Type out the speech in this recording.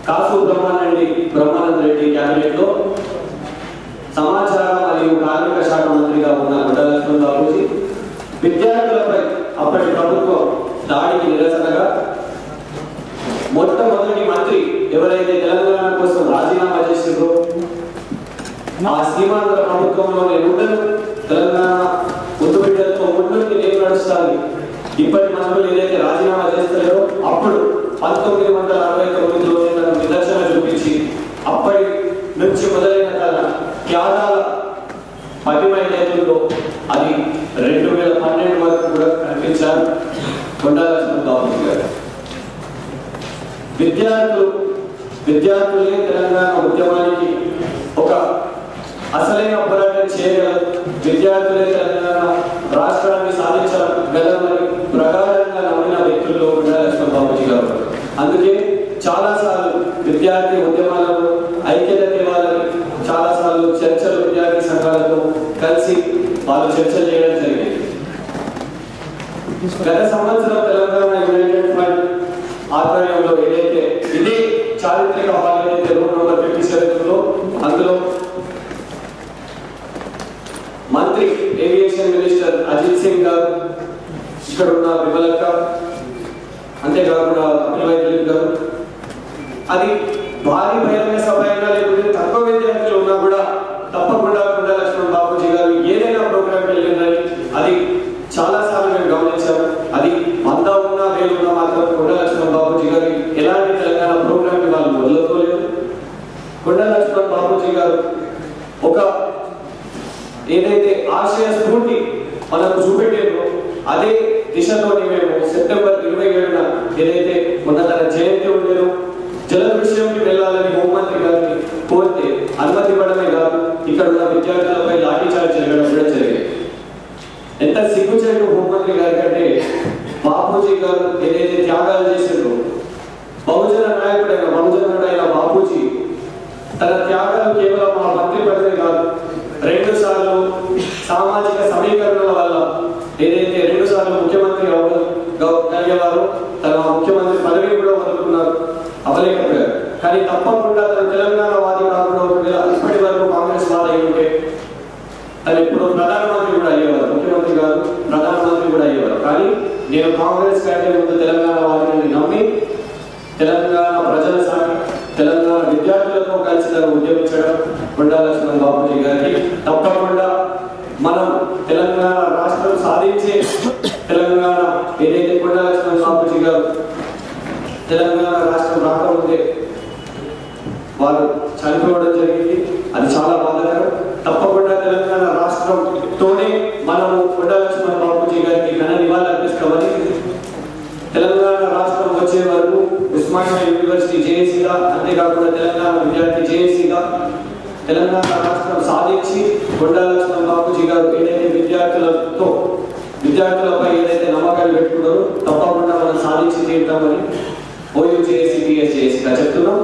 కాసు Brahmananda Reddy cabinet లో సమాచార మరియు కార్మిక శాఖ మంత్రిగా ఉన్న గుడ్డ లక్ష్మణ్ బాబూజీ విద్యార్థులపై అప్పటి ప్రభుత్వం దాడికి నిరసనగా మొట్టమొదటి మంత్రి ఎవరైతే తెలంగాణ కోసం రాజీనామా చేసిండ్రో ఆ సీమాంధ్ర ప్రభుత్వంలో నేను తెలంగాణ ముందు బిడ్డలతో ముందుకి నేను నడుస్తాను ఇప్పటి మంత్రులు ఏదైతే రాజీనామా చేస్తారో అప్పుడు 1969లో నేను నిదర్శన చూపించి అప్పటి నుంచి మొదలైన త్యాగాల పటిమ ఏదైతుందో అది 2012 వరకు కూడా కనిపించారు కొండా లక్ష్మణ్ బాబూజీ గారు. విద్యార్థులే తెలంగాణ ఉద్యమానికి ఒక అసలైన పోరాటం చేయగలరు, విద్యార్థులే తెలంగాణ రాష్ట్రాన్ని సాధించగలరని ప్రగాఢంగా నమ్మిన వ్యక్తుల్లో కొండా లక్ష్మణ్ బాబూజీ గారు. అందుకే చాలాసార్లు విద్యార్థి ఉద్యమాలలో ఐక్యత తేవాలని చాలాసార్లు చర్చలు విద్యార్థి సంఘాలతో కలిసి వాళ్ళు చర్చలు చేయడం జరిగింది. గత సంవత్సరం తెలంగాణ యునైటెడ్ ఫ్రంట్ ఆధ్వర్యంలో ఏదైతే ఇదే చారిత్రక హాల్ ఏదైతే రూమ్ నెంబర్ 57లో అందులో మంత్రి ఏవియేషన్ మినిస్టర్ అజిత్ సింగ్ గారు, ఇక్కడ ఉన్న విమలక్క, అంతేకాకుండా అఖిల్ వైద్యులు గారు, అది భారీ బహిరంగ సభ అయినా లేకపోతే తక్కువ విద్యార్థులు ఉన్నా కూడా తప్పకుండా కొండా లక్ష్మణ్ బాబూజీ గారు ఏదైనా ప్రోగ్రామ్కి వెళ్ళిందని అది చాలా సార్లు మేము గమనించాము. అది 100 ఉన్నా 1000 ఉన్నా మాత్రం కొండా లక్ష్మణ్ బాబూజీ గారు ఎలాంటి తెలంగాణ ప్రోగ్రామ్ని వాళ్ళు వదులుకోలేదు. కొండా లక్ష్మణ్ బాబూజీ గారు ఒక ఏదైతే ఆశయ స్ఫూర్తి మనకు చూపెట్టారో అదే దిశతోని మేము సెప్టెంబర్ 27న ఏదైతే మొన్న తన జయంతి ఉండేదో జల విషయంకి వెళ్ళాలని హోంమంత్రి గారిని కోరితే అనుమతి ఇవ్వడమే కాదు ఇక్కడ ఉన్న విద్యార్థులపై లాఠీచార్జ్ జరగడం కూడా జరిగింది. ఎంత సిగ్గుచేటు హోంమంత్రి గారి కంటే బాపూజీ గారు ఏదైతే త్యాగాలు చేసిండ్రో బహుజన నాయకుడైన బాపూజీ తన త్యాగాలు కేవలం ఆ మంత్రి పదవి కాదు, 2 సార్లు సామాజిక సమీకరణల వల్ల ఏదైతే 2 సార్లు ముఖ్యమంత్రి కలిగేవారు తన ముఖ్యమంత్రి పదవి కూడా అవ్వలేకపోయారు. కానీ తప్పకుండా తన తెలంగాణ వాది కాకుండా ఇప్పటి వరకు కాంగ్రెస్ వాది అయి ఉంటే తను ఇప్పుడు ప్రధానమంత్రి కూడా అయ్యేవారు, ముఖ్యమంత్రి కాదు ప్రధానమంత్రి కూడా అయ్యేవారు. కానీ నేను కాంగ్రెస్ కంటే ముందు తెలంగాణ వాదిని నమ్మి తెలంగాణ ప్రజల సాటి తెలంగాణ విద్యార్థులతో కలిసి తను ఉద్యమించడం కొండా లక్ష్మణ్ బాబూజీ గారికి. తప్పకుండా మనం తెలంగాణ రాష్ట్రం సాధించే తెలంగాణ ఏదైతే కొండా లక్ష్మణ్ బాబూజీ గారు తెలంగాణ రాష్ట్రం రాకముందే వారు చనిపోవడం జరిగింది, అది చాలా బాధాకరం. తప్పకుండా తెలంగాణ రాష్ట్రంతోనే మనము కొండా లక్ష్మణ్ బాబూజీ గారికి ఘన నివాళులు అర్పిస్తామని తెలంగాణ రాష్ట్రం వచ్చే వరకు ఉస్మానియా యూనివర్సిటీ జేఏసీగా అంతేకాకుండా తెలంగాణ విద్యార్థి జేఏసీగా తెలంగాణ రాష్ట్రం సాధించి కొండా లక్ష్మణ్ బాబూజీ గారు ఏదైతే విద్యార్థులపై ఏదైతే నమ్మకాలు పెట్టుకున్నారో తప్పకుండా మనం సాధించి తీరుతామని ఓయూ జేఏసీ టీఎస్ జేఏసీగా చెప్తున్నాం.